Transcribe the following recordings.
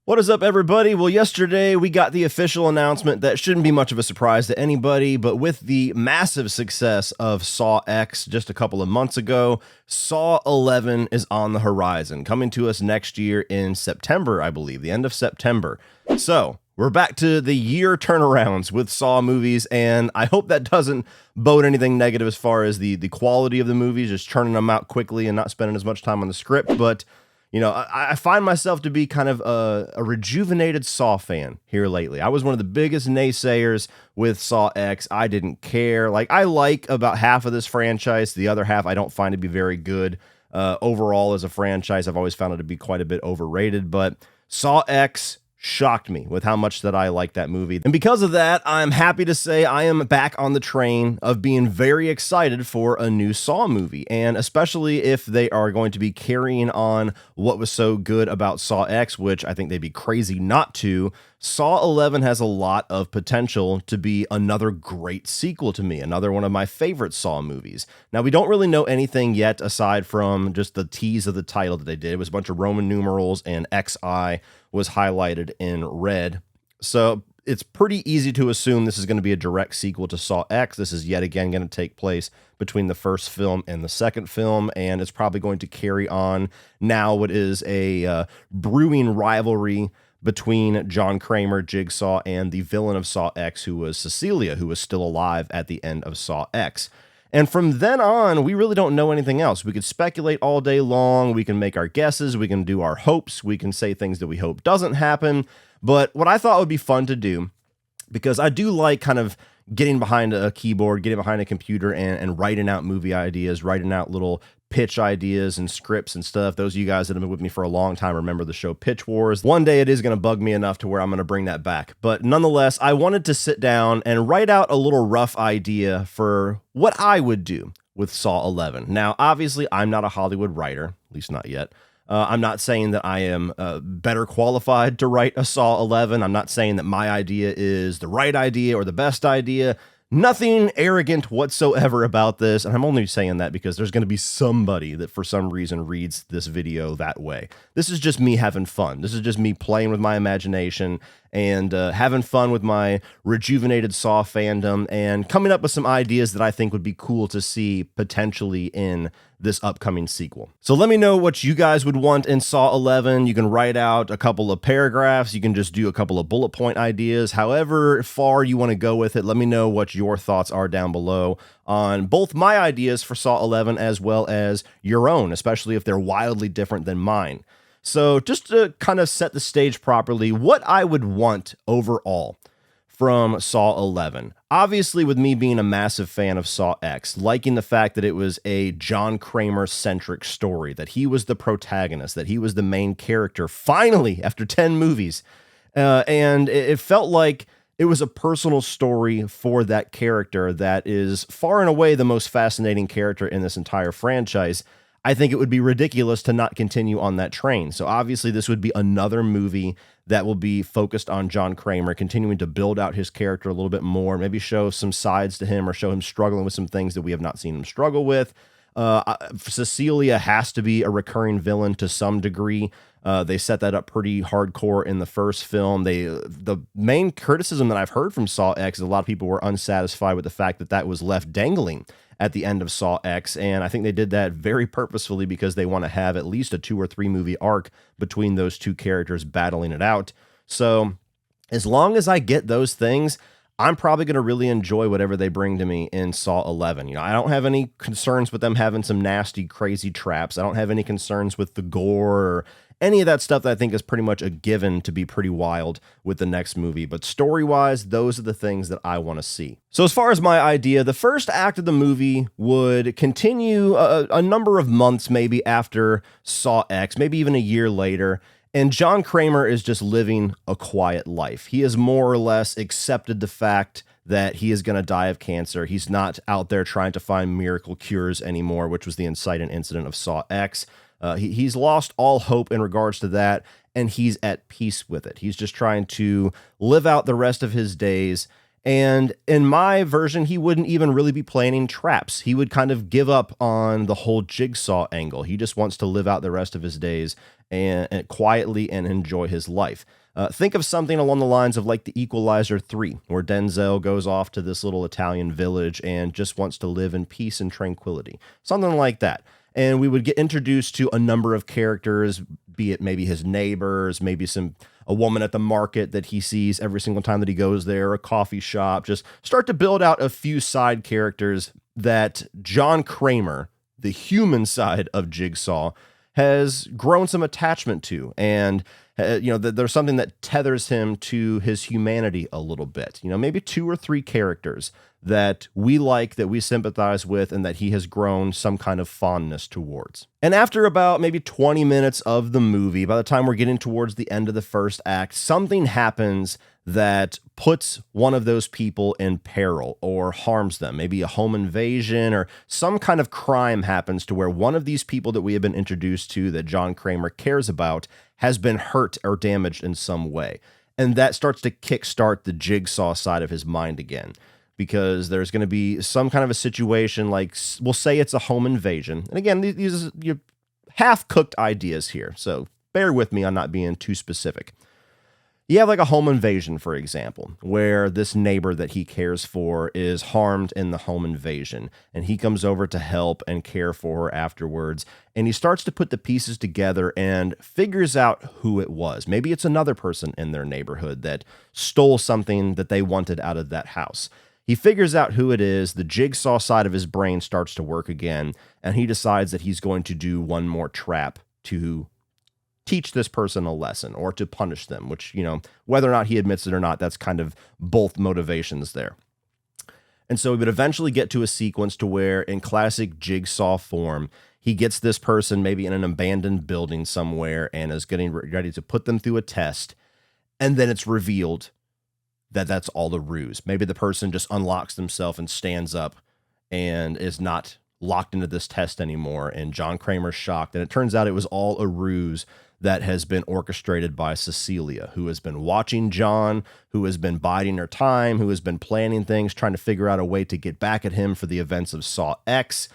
What is up, everybody? Well, yesterday we got the official announcement that shouldn't be much of a surprise to anybody, but with the massive success of Saw X just a couple of months ago, Saw 11 is on the horizon, coming to us next year in September, I believe, the end of September. So, we're back to the year turnarounds with Saw movies, and I hope that doesn't bode anything negative as far as the quality of the movies, just churning them out quickly and not spending as much time on the script, but you know, I find myself to be kind of a rejuvenated Saw fan here lately. I was one of the biggest naysayers with Saw X. I didn't care. I like about half of this franchise. The other half I don't find to be very good. Overall, as a franchise, I've always found it to be quite a bit overrated. But Saw X shocked me with how much that I like that movie. And because of that, I'm happy to say I am back on the train of being very excited for a new Saw movie. And especially if they are going to be carrying on what was so good about Saw X, which I think they'd be crazy not to. Saw 11 has a lot of potential to be another great sequel to me, another one of my favorite Saw movies. Now, we don't really know anything yet aside from just the tease of the title that they did. It was a bunch of Roman numerals and XI was highlighted in red. So it's pretty easy to assume this is going to be a direct sequel to Saw X. This is yet again going to take place between the first film and the second film, and it's probably going to carry on now what is a brewing rivalry between John Kramer, Jigsaw, and the villain of Saw X, who was Cecilia, who was still alive at the end of Saw X. And from then on, we really don't know anything else. We could speculate all day long. We can make our guesses. We can do our hopes. We can say things that we hope doesn't happen. But what I thought would be fun to do, because I do like kind of getting behind a keyboard, getting behind a computer and writing out movie ideas, writing out little pitch ideas and scripts and stuff. Those of you guys that have been with me for a long time remember the show Pitch Wars. One day it is going to bug me enough to where I'm going to bring that back. But nonetheless, I wanted to sit down and write out a little rough idea for what I would do with Saw 11. Now, obviously, I'm not a Hollywood writer, at least not yet. I'm not saying that I am better qualified to write a Saw 11. I'm not saying that my idea is the right idea or the best idea. Nothing arrogant whatsoever about this, and I'm only saying that because there's going to be somebody that for some reason reads this video that way. This is just me having fun. This is just me playing with my imagination and having fun with my rejuvenated Saw fandom and coming up with some ideas that I think would be cool to see potentially in this upcoming sequel. So let me know what you guys would want in Saw 11. You can write out a couple of paragraphs. You can just do a couple of bullet point ideas. However far you want to go with it, let me know what your thoughts are down below on both my ideas for Saw 11 as well as your own, especially if they're wildly different than mine. So just to kind of set the stage properly, what I would want overall from Saw 11. Obviously, with me being a massive fan of Saw X, liking the fact that it was a John Kramer-centric story, that he was the protagonist, that he was the main character, finally, after 10 movies. And it felt like it was a personal story for that character that is far and away the most fascinating character in this entire franchise. I think it would be ridiculous to not continue on that train. So obviously this would be another movie that will be focused on John Kramer, continuing to build out his character a little bit more, maybe show some sides to him or show him struggling with some things that we have not seen him struggle with. Cecilia has to be a recurring villain to some degree. They set that up pretty hardcore in the first film. The main criticism that I've heard from Saw X is a lot of people were unsatisfied with the fact that that was left dangling at the end of Saw X, and I think they did that very purposefully because they want to have at least a 2 or 3 movie arc between those two characters battling it out. So as long as I get those things, I'm probably going to really enjoy whatever they bring to me in Saw 11. You know, I don't have any concerns with them having some nasty, crazy traps. I don't have any concerns with the gore or any of that stuff that I think is pretty much a given to be pretty wild with the next movie. But story-wise, those are the things that I want to see. So as far as my idea, the first act of the movie would continue a number of months maybe after Saw X, maybe even a year later. And John Kramer is just living a quiet life. He has more or less accepted the fact that he is going to die of cancer. He's not out there trying to find miracle cures anymore, which was the inciting incident of Saw X. He's lost all hope in regards to that, and he's at peace with it. He's just trying to live out the rest of his days And in my version, he wouldn't even really be planning traps. He would kind of give up on the whole Jigsaw angle. He just wants to live out the rest of his days and quietly and enjoy his life. Think of something along the lines of like The Equalizer 3, where Denzel goes off to this little Italian village and just wants to live in peace and tranquility. Something like that. And we would get introduced to a number of characters, be it maybe his neighbors, maybe a woman at the market that he sees every single time that he goes there, a coffee shop. Just start to build out a few side characters that John Kramer, the human side of Jigsaw, has grown some attachment to. And there's something that tethers him to his humanity a little bit. Maybe 2 or 3 characters that we like, that we sympathize with, and that he has grown some kind of fondness towards. And after about maybe 20 minutes of the movie, by the time we're getting towards the end of the first act, something happens that puts one of those people in peril or harms them. Maybe a home invasion or some kind of crime happens to where one of these people that we have been introduced to that John Kramer cares about has been hurt or damaged in some way. And that starts to kickstart the Jigsaw side of his mind again, because there's going to be some kind of a situation like, we'll say it's a home invasion. And again, these are half-cooked ideas here, so bear with me on not being too specific. You have like a home invasion, for example, where this neighbor that he cares for is harmed in the home invasion, and he comes over to help and care for her afterwards, and he starts to put the pieces together and figures out who it was. Maybe it's another person in their neighborhood that stole something that they wanted out of that house. He figures out who it is, the Jigsaw side of his brain starts to work again, and he decides that he's going to do one more trap to teach this person a lesson or to punish them, which, whether or not he admits it or not, that's kind of both motivations there. And so we would eventually get to a sequence to where, in classic Jigsaw form, he gets this person maybe in an abandoned building somewhere and is getting ready to put them through a test. And then it's revealed that that's all a ruse. Maybe the person just unlocks themselves and stands up and is not locked into this test anymore. And John Kramer's shocked. And it turns out it was all a ruse that has been orchestrated by Cecilia, who has been watching John, who has been biding her time, who has been planning things, trying to figure out a way to get back at him for the events of Saw X.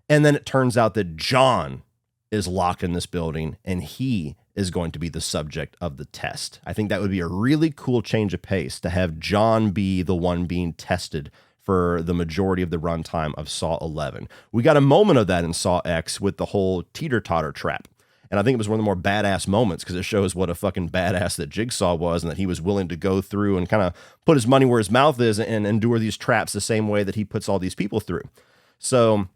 And then it turns out that John is locked in this building and he is going to be the subject of the test. I think that would be a really cool change of pace to have John be the one being tested for the majority of the runtime of Saw 11. We got a moment of that in Saw X with the whole teeter-totter trap. And I think it was one of the more badass moments because it shows what a fucking badass that Jigsaw was and that he was willing to go through and kind of put his money where his mouth is and endure these traps the same way that he puts all these people through. So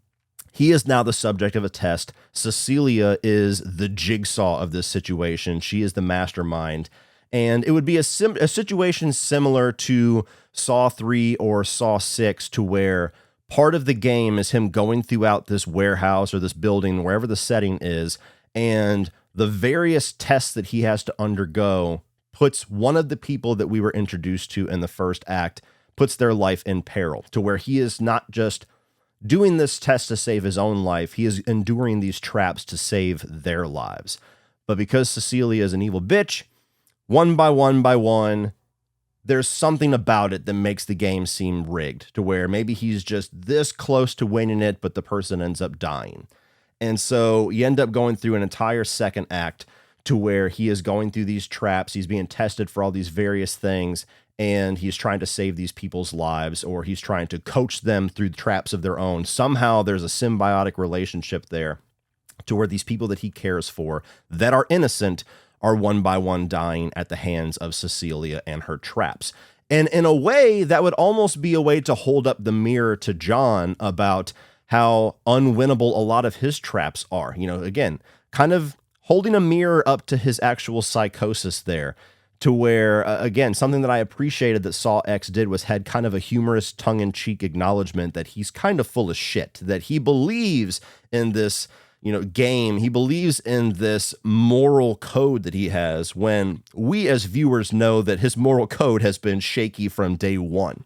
he is now the subject of a test. Cecilia is the Jigsaw of this situation. She is the mastermind. And it would be a situation similar to Saw 3 or Saw 6, to where part of the game is him going throughout this warehouse or this building, wherever the setting is, and the various tests that he has to undergo puts one of the people that we were introduced to in the first act, puts their life in peril, to where he is not just doing this test to save his own life, he is enduring these traps to save their lives. But because Cecilia is an evil bitch, one by one, there's something about it that makes the game seem rigged, to where maybe he's just this close to winning it, but the person ends up dying. And so you end up going through an entire second act to where he is going through these traps. He's being tested for all these various things, and he's trying to save these people's lives, or he's trying to coach them through traps of their own. Somehow there's a symbiotic relationship there to where these people that he cares for that are innocent are one by one dying at the hands of Cecilia and her traps. And in a way, that would almost be a way to hold up the mirror to John about how unwinnable a lot of his traps are. Again, kind of holding a mirror up to his actual psychosis there, to where, again, something that I appreciated that Saw X did was had kind of a humorous tongue-in-cheek acknowledgement that he's kind of full of shit, that he believes in this game. He believes in this moral code that he has, when we as viewers know that his moral code has been shaky from day one.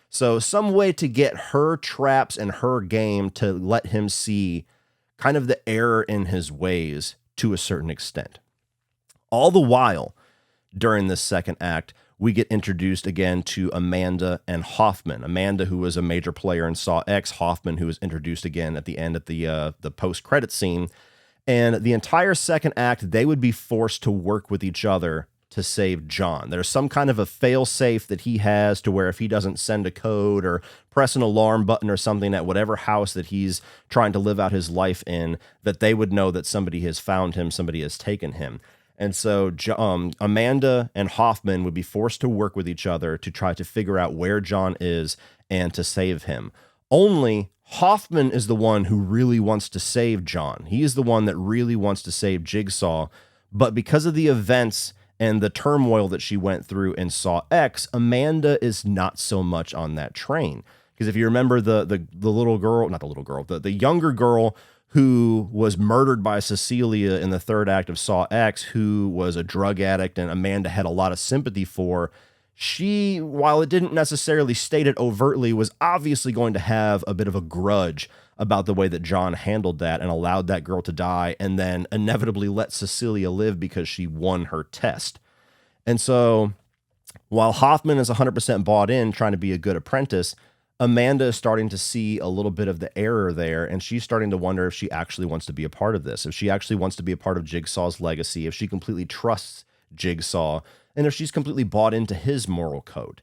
So some way to get her traps and her game to let him see kind of the error in his ways to a certain extent. All the while, during this second act, we get introduced again to Amanda and Hoffman. Amanda, who was a major player in Saw X, Hoffman, who was introduced again at the end at the post-credit scene. And the entire second act, they would be forced to work with each other to save John. There's some kind of a fail-safe that he has to where if he doesn't send a code or press an alarm button or something at whatever house that he's trying to live out his life in, that they would know that somebody has found him, somebody has taken him. And so Amanda and Hoffman would be forced to work with each other to try to figure out where John is and to save him. Only Hoffman is the one who really wants to save John. He is the one that really wants to save Jigsaw. But because of the events and the turmoil that she went through in Saw X, Amanda is not so much on that train. Because if you remember the little girl, not the little girl, the younger girl who was murdered by Cecilia in the third act of Saw X, who was a drug addict and Amanda had a lot of sympathy for, she, while it didn't necessarily state it overtly, was obviously going to have a bit of a grudge about the way that John handled that and allowed that girl to die and then inevitably let Cecilia live because she won her test. And so while Hoffman is 100% bought in trying to be a good apprentice, Amanda is starting to see a little bit of the error there, and she's starting to wonder if she actually wants to be a part of this, if she actually wants to be a part of Jigsaw's legacy, if she completely trusts Jigsaw, and if she's completely bought into his moral code.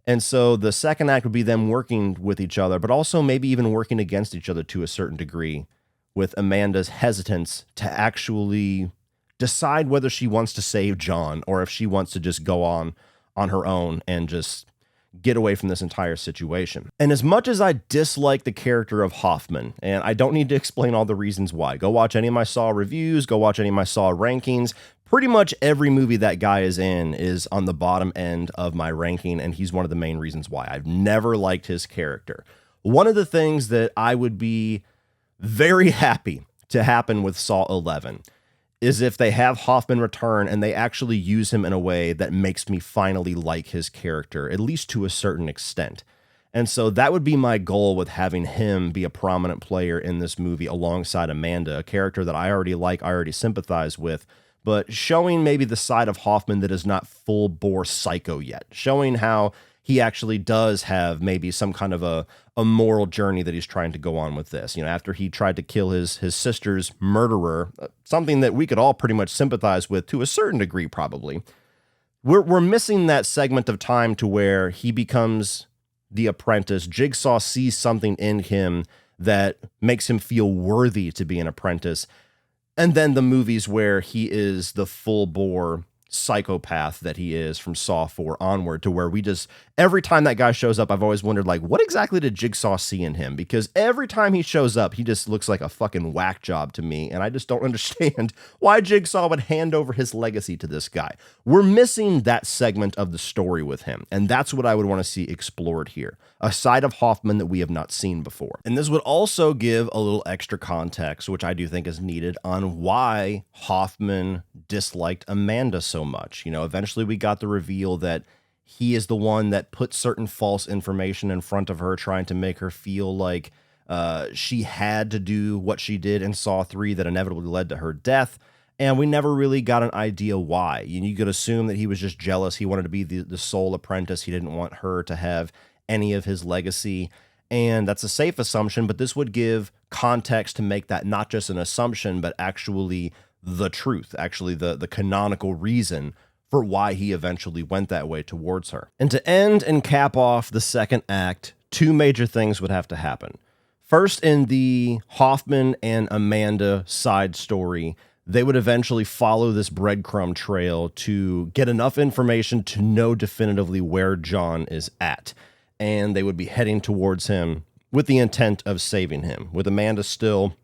And so the second act would be them working with each other, but also maybe even working against each other to a certain degree, with Amanda's hesitance to actually decide whether she wants to save John or if she wants to just go on her own and just get away from this entire situation. And as much as I dislike the character of Hoffman, and I don't need to explain all the reasons why, go watch any of my Saw reviews, go watch any of my Saw rankings. Pretty much every movie that guy is in is on the bottom end of my ranking, and he's one of the main reasons why. I've never liked his character. One of the things that I would be very happy to happen with Saw 11 is if they have Hoffman return and they actually use him in a way that makes me finally like his character, at least to a certain extent. And so that would be my goal with having him be a prominent player in this movie alongside Amanda, a character that I already like, I already sympathize with, but showing maybe the side of Hoffman that is not full-bore psycho yet, showing how he actually does have maybe some kind of a moral journey that he's trying to go on with this. You know, after he tried to kill his sister's murderer, something that we could all pretty much sympathize with to a certain degree, probably. We're missing that segment of time to where he becomes the apprentice. Jigsaw sees something in him that makes him feel worthy to be an apprentice. And then the movies where he is the full-bore psychopath that he is from Saw 4 onward, to where we just, every time that guy shows up, I've always wondered, like, what exactly did Jigsaw see in him? Because every time he shows up, he just looks like a fucking whack job to me, and I just don't understand why Jigsaw would hand over his legacy to this guy. We're missing that segment of the story with him, and that's what I would want to see explored here, a side of Hoffman that we have not seen before. And this would also give a little extra context, which I do think is needed, on why Hoffman disliked Amanda so much. You know, eventually we got the reveal that he is the one that put certain false information in front of her, trying to make her feel like she had to do what she did in Saw 3 that inevitably led to her death. And we never really got an idea why. You could assume that he was just jealous. He wanted to be the sole apprentice. He didn't want her to have any of his legacy. And that's a safe assumption, but this would give context to make that not just an assumption, but actually the truth, actually the canonical reason for why he eventually went that way towards her. And to end and cap off the second act, two major things would have to happen. First, in the Hoffman and Amanda side story, they would eventually follow this breadcrumb trail to get enough information to know definitively where John is at. And they would be heading towards him with the intent of saving him, with Amanda still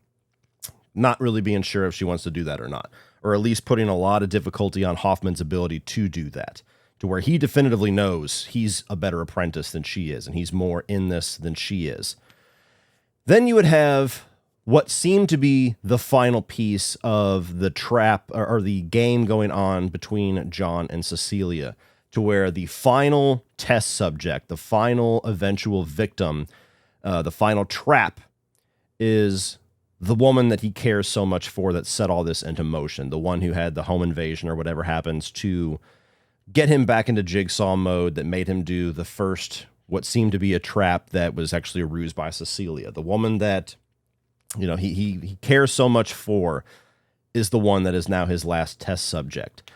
not really being sure if she wants to do that or not, or at least putting a lot of difficulty on Hoffman's ability to do that, to where he definitively knows he's a better apprentice than she is, and he's more in this than she is. Then you would have what seemed to be the final piece of the trap or the game going on between John and Cecilia, to where the final test subject, the final eventual victim, the final trap is the woman that he cares so much for that set all this into motion, the one who had the home invasion or whatever happens to get him back into Jigsaw mode that made him do the first, what seemed to be a trap that was actually a ruse by Cecilia. The woman that, he cares so much for is the one that is now his last test subject.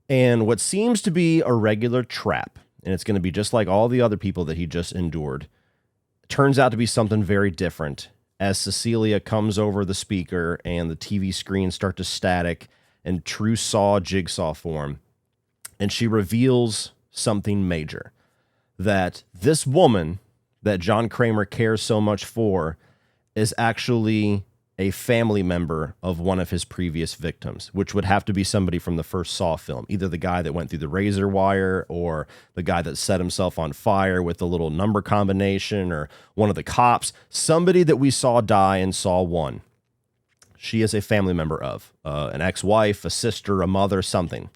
And what seems to be a regular trap, and it's going to be just like all the other people that he just endured, turns out to be something very different as Cecilia comes over the speaker and the TV screens start to static in true Saw Jigsaw form. And she reveals something major, that this woman that John Kramer cares so much for is actually a family member of one of his previous victims, which would have to be somebody from the first Saw film, either the guy that went through the razor wire or the guy that set himself on fire with the little number combination, or one of the cops, somebody that we saw die in Saw 1. She is a family member of an ex-wife, a sister, a mother, something.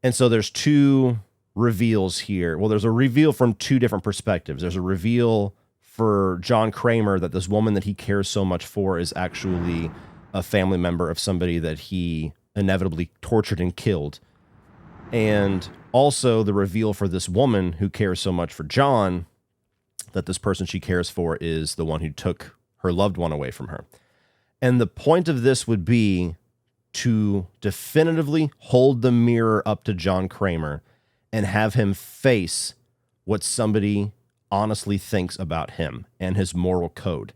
And so there's two reveals here. Well, there's a reveal from two different perspectives. There's a reveal for John Kramer that this woman that he cares so much for is actually a family member of somebody that he inevitably tortured and killed. And also the reveal for this woman who cares so much for John, that this person she cares for is the one who took her loved one away from her. And the point of this would be to definitively hold the mirror up to John Kramer and have him face what somebody honestly thinks about him and his moral code,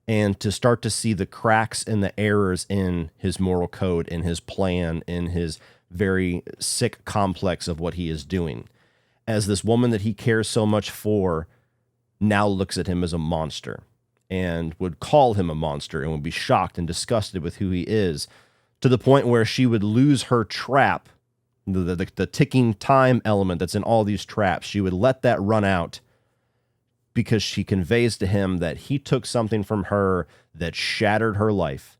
and to start to see the cracks and the errors in his moral code, in his plan, in his very sick complex of what he is doing, as this woman that he cares so much for now looks at him as a monster and would call him a monster and would be shocked and disgusted with who he is, to the point where she would lose her trap, the ticking time element that's in all these traps. She would let that run out because she conveys to him that he took something from her that shattered her life,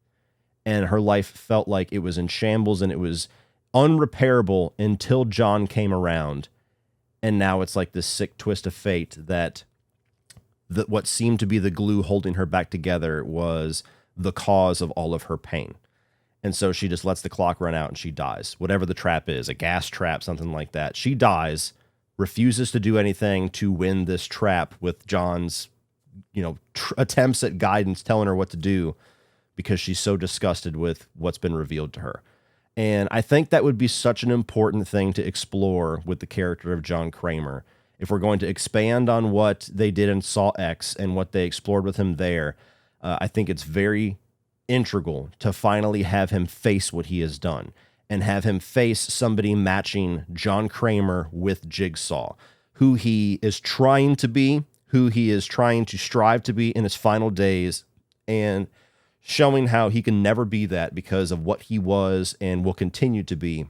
and her life felt like it was in shambles and it was unrepairable until John came around. And now it's like this sick twist of fate that what seemed to be the glue holding her back together was the cause of all of her pain. And so she just lets the clock run out and she dies. Whatever the trap is, a gas trap, something like that. She dies, refuses to do anything to win this trap with John's, attempts at guidance, telling her what to do, because she's so disgusted with what's been revealed to her. And I think that would be such an important thing to explore with the character of John Kramer. If we're going to expand on what they did in Saw X and what they explored with him there, I think it's very integral to finally have him face what he has done, and have him face somebody matching John Kramer with Jigsaw, who he is trying to be, who he is trying to strive to be in his final days, and showing how he can never be that because of what he was and will continue to be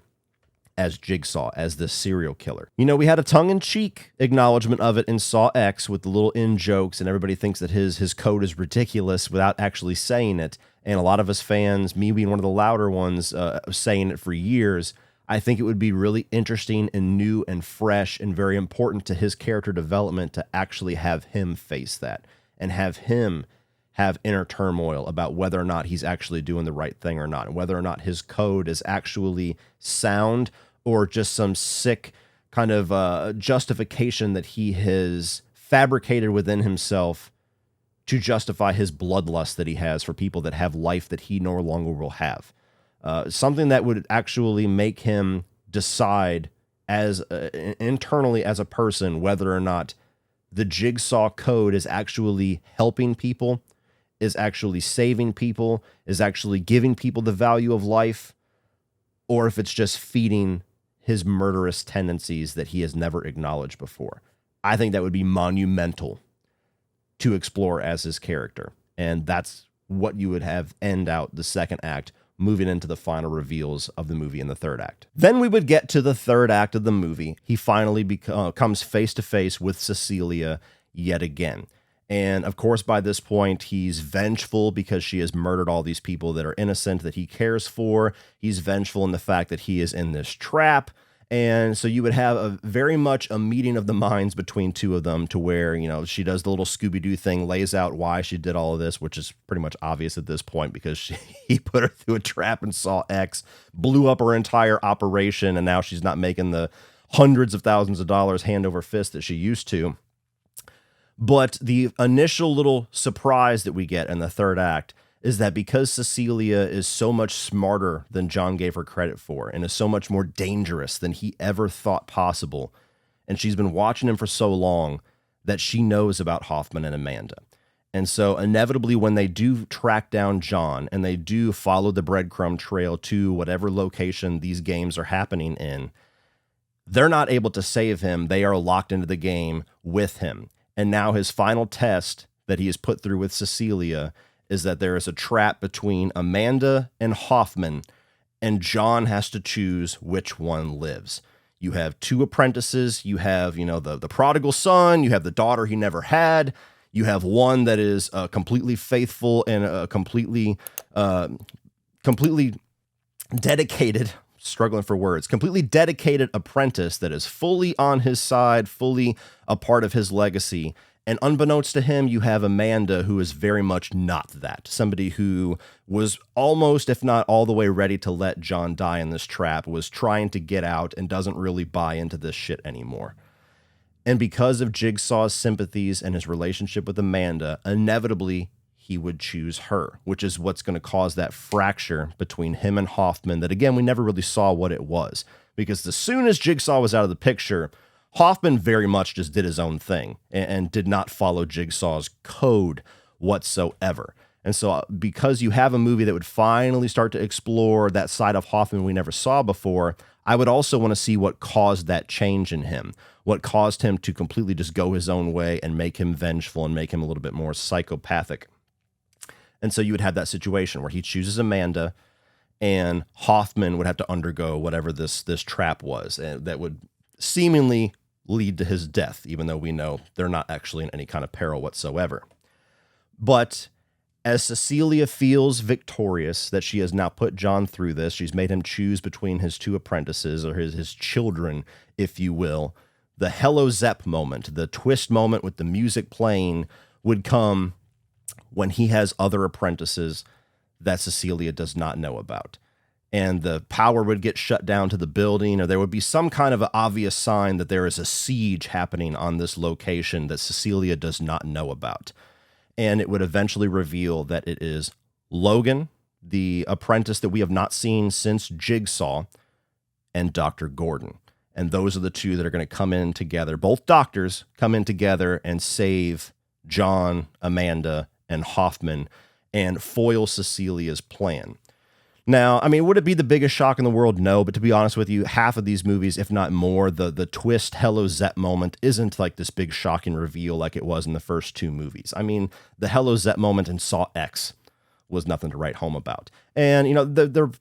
as Jigsaw, as this serial killer. We had a tongue-in-cheek acknowledgement of it in Saw X with the little in-jokes, and everybody thinks that his code is ridiculous without actually saying it. And a lot of us fans, me being one of the louder ones, saying it for years, I think it would be really interesting and new and fresh and very important to his character development to actually have him face that and have him have inner turmoil about whether or not he's actually doing the right thing or not, and whether or not his code is actually sound or just some sick kind of justification that he has fabricated within himself to justify his bloodlust that he has for people that have life that he no longer will have. Something that would actually make him decide as internally as a person whether or not the Jigsaw code is actually helping people, is actually saving people, is actually giving people the value of life, or if it's just feeding his murderous tendencies that he has never acknowledged before. I think that would be monumental to explore as his character. And that's what you would have end out the second act, moving into the final reveals of the movie in the third act. Then we would get to the third act of the movie. He finally comes face to face with Cecilia yet again. And of course, by this point, he's vengeful because she has murdered all these people that are innocent, that he cares for. He's vengeful in the fact that he is in this trap. And so you would have a very much a meeting of the minds between two of them to where, she does the little Scooby-Doo thing, lays out why she did all of this, which is pretty much obvious at this point because he put her through a trap and Saw X, blew up her entire operation, and now she's not making the hundreds of thousands of dollars hand over fist that she used to. But the initial little surprise that we get in the third act is that because Cecilia is so much smarter than John gave her credit for and is so much more dangerous than he ever thought possible, and she's been watching him for so long, that she knows about Hoffman and Amanda. And so inevitably when they do track down John and they do follow the breadcrumb trail to whatever location these games are happening in, they're not able to save him. They are locked into the game with him. And now his final test that he is put through with Cecilia is that there is a trap between Amanda and Hoffman, and John has to choose which one lives. You have two apprentices. You have, the prodigal son. You have the daughter he never had. You have one that is completely faithful and completely dedicated, struggling for words, completely dedicated apprentice that is fully on his side, fully a part of his legacy. And unbeknownst to him, you have Amanda, who is very much not that. Somebody who was almost, if not all the way ready to let John die in this trap, was trying to get out and doesn't really buy into this shit anymore. And because of Jigsaw's sympathies and his relationship with Amanda, inevitably he would choose her, which is what's going to cause that fracture between him and Hoffman that, again, we never really saw what it was. Because as soon as Jigsaw was out of the picture, Hoffman very much just did his own thing and did not follow Jigsaw's code whatsoever. And so because you have a movie that would finally start to explore that side of Hoffman we never saw before, I would also want to see what caused that change in him, what caused him to completely just go his own way and make him vengeful and make him a little bit more psychopathic. And so you would have that situation where he chooses Amanda and Hoffman would have to undergo whatever this trap was, and that would seemingly lead to his death, even though we know they're not actually in any kind of peril whatsoever. But as Cecilia feels victorious that she has now put John through this, she's made him choose between his two apprentices, or his children, if you will, the Hello Zepp moment, the twist moment with the music playing, would come when he has other apprentices that Cecilia does not know about. And the power would get shut down to the building, or there would be some kind of an obvious sign that there is a siege happening on this location that Cecilia does not know about. And it would eventually reveal that it is Logan, the apprentice that we have not seen since Jigsaw, and Dr. Gordon. And those are the two that are going to come in together. Both doctors come in together and save John, Amanda, and Hoffman and foil Cecilia's plan. Now, I mean, would it be the biggest shock in the world? No, but to be honest with you, half of these movies, if not more, the twist Hello Zep moment isn't like this big shocking reveal like it was in the first two movies. I mean, the Hello Zep moment in Saw X was nothing to write home about. And,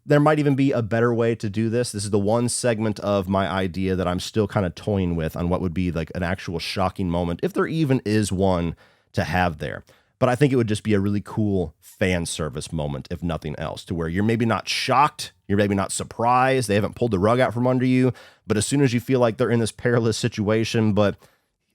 there might even be a better way to do this. This is the one segment of my idea that I'm still kind of toying with on what would be like an actual shocking moment, if there even is one to have there. But I think it would just be a really cool fan service moment, if nothing else, to where you're maybe not shocked, you're maybe not surprised, they haven't pulled the rug out from under you, but as soon as you feel like they're in this perilous situation, but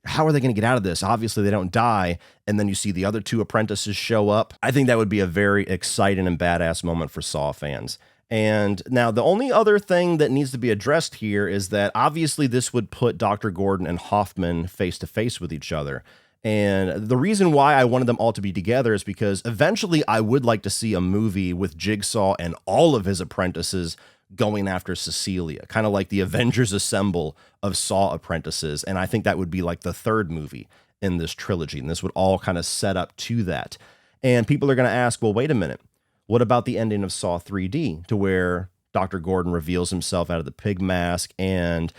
how are they going to get out of this? Obviously, they don't die, and then you see the other two apprentices show up. I think that would be a very exciting and badass moment for Saw fans. And now the only other thing that needs to be addressed here is that obviously this would put Dr. Gordon and Hoffman face to face with each other. And the reason why I wanted them all to be together is because eventually I would like to see a movie with Jigsaw and all of his apprentices going after Cecilia, kind of like the Avengers Assemble of Saw apprentices. And I think that would be like the third movie in this trilogy. And this would all kind of set up to that. And people are going to ask, well, wait a minute. What about the ending of Saw 3D, to where Dr. Gordon reveals himself out of the pig mask and,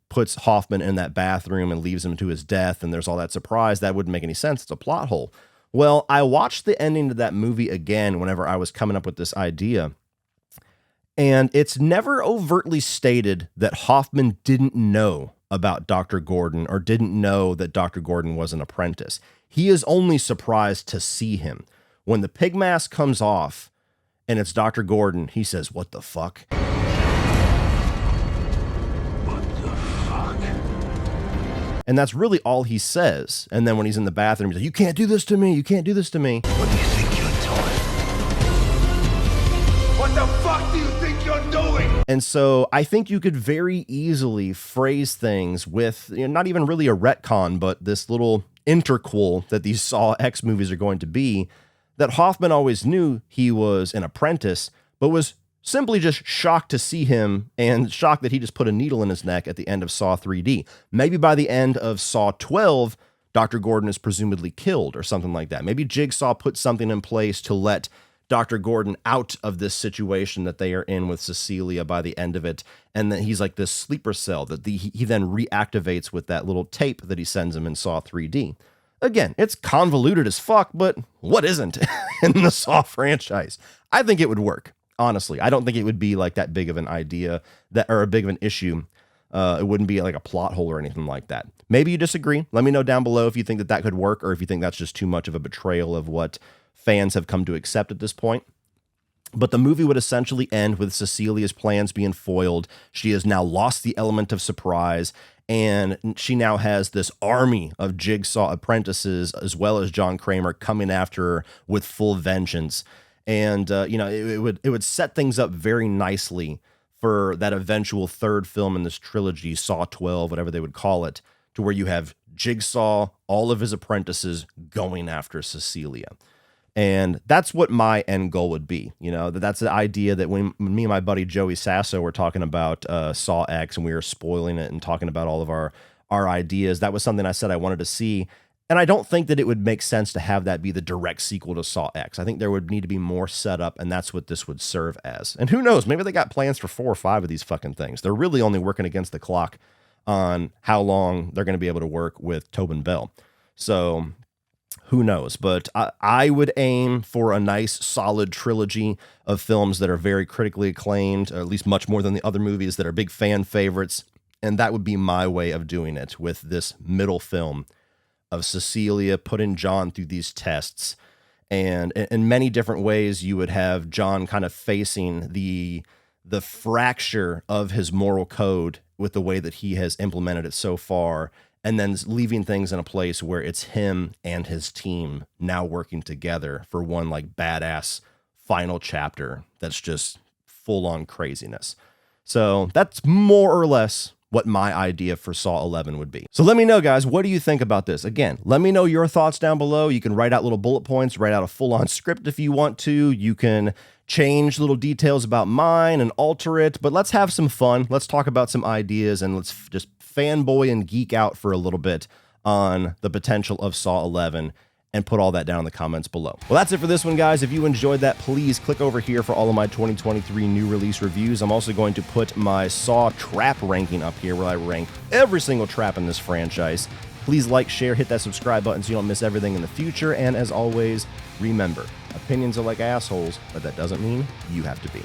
puts Hoffman in that bathroom and leaves him to his death, and there's all that surprise? That wouldn't make any sense. It's a plot hole. Well, I watched the ending to that movie again whenever I was coming up with this idea, and it's never overtly stated that Hoffman didn't know about Dr. Gordon or didn't know that Dr. Gordon was an apprentice. He is only surprised to see him. When the pig mask comes off and it's Dr. Gordon, he says, "What the fuck?" And that's really all he says. And then when he's in the bathroom, he's like, you can't do this to me. You can't do this to me. What do you think you're doing? What the fuck do you think you're doing? And so I think you could very easily phrase things with, not even really a retcon, but this little interquel that these Saw X movies are going to be, that Hoffman always knew he was an apprentice, but was simply just shocked to see him and shocked that he just put a needle in his neck at the end of Saw 3D. Maybe by the end of Saw 12, Dr. Gordon is presumably killed or something like that. Maybe Jigsaw put something in place to let Dr. Gordon out of this situation that they are in with Cecilia by the end of it. And then he's like this sleeper cell that he then reactivates with that little tape that he sends him in Saw 3D. Again, it's convoluted as fuck, but what isn't in the Saw franchise? I think it would work. Honestly, I don't think it would be like that big of an idea or a big of an issue. It wouldn't be like a plot hole or anything like that. Maybe you disagree. Let me know down below if you think that could work, or if you think that's just too much of a betrayal of what fans have come to accept at this point. But the movie would essentially end with Cecilia's plans being foiled. She has now lost the element of surprise, and she now has this army of Jigsaw apprentices, as well as John Kramer, coming after her with full vengeance. And, it would set things up very nicely for that eventual third film in this trilogy, Saw 12, whatever they would call it, to where you have Jigsaw, all of his apprentices going after Cecilia. And that's what my end goal would be. That's the idea that when me and my buddy Joey Sasso were talking about Saw X, and we were spoiling it and talking about all of our ideas, that was something I said I wanted to see. And I don't think that it would make sense to have that be the direct sequel to Saw X. I think there would need to be more setup, and that's what this would serve as. And who knows, maybe they got plans for 4 or 5 of these fucking things. They're really only working against the clock on how long they're going to be able to work with Tobin Bell. So who knows? But I would aim for a nice, solid trilogy of films that are very critically acclaimed, or at least much more than the other movies that are big fan favorites. And that would be my way of doing it with this middle film of Cecilia putting John through these tests. And in many different ways, you would have John kind of facing the fracture of his moral code with the way that he has implemented it so far, and then leaving things in a place where it's him and his team now working together for one like badass final chapter that's just full on craziness. So that's more or less what my idea for Saw 11 would be. So let me know, guys, what do you think about this? Again, let me know your thoughts down below. You can write out little bullet points, write out a full-on script if you want to. You can change little details about mine and alter it, but let's have some fun. Let's talk about some ideas, and let's just fanboy and geek out for a little bit on the potential of Saw 11, and put all that down in the comments below. Well, that's it for this one, guys. If you enjoyed that, please click over here for all of my 2023 new release reviews. I'm also going to put my Saw trap ranking up here, where I rank every single trap in this franchise. Please like, share, hit that subscribe button so you don't miss everything in the future. And as always, remember, opinions are like assholes, but that doesn't mean you have to be.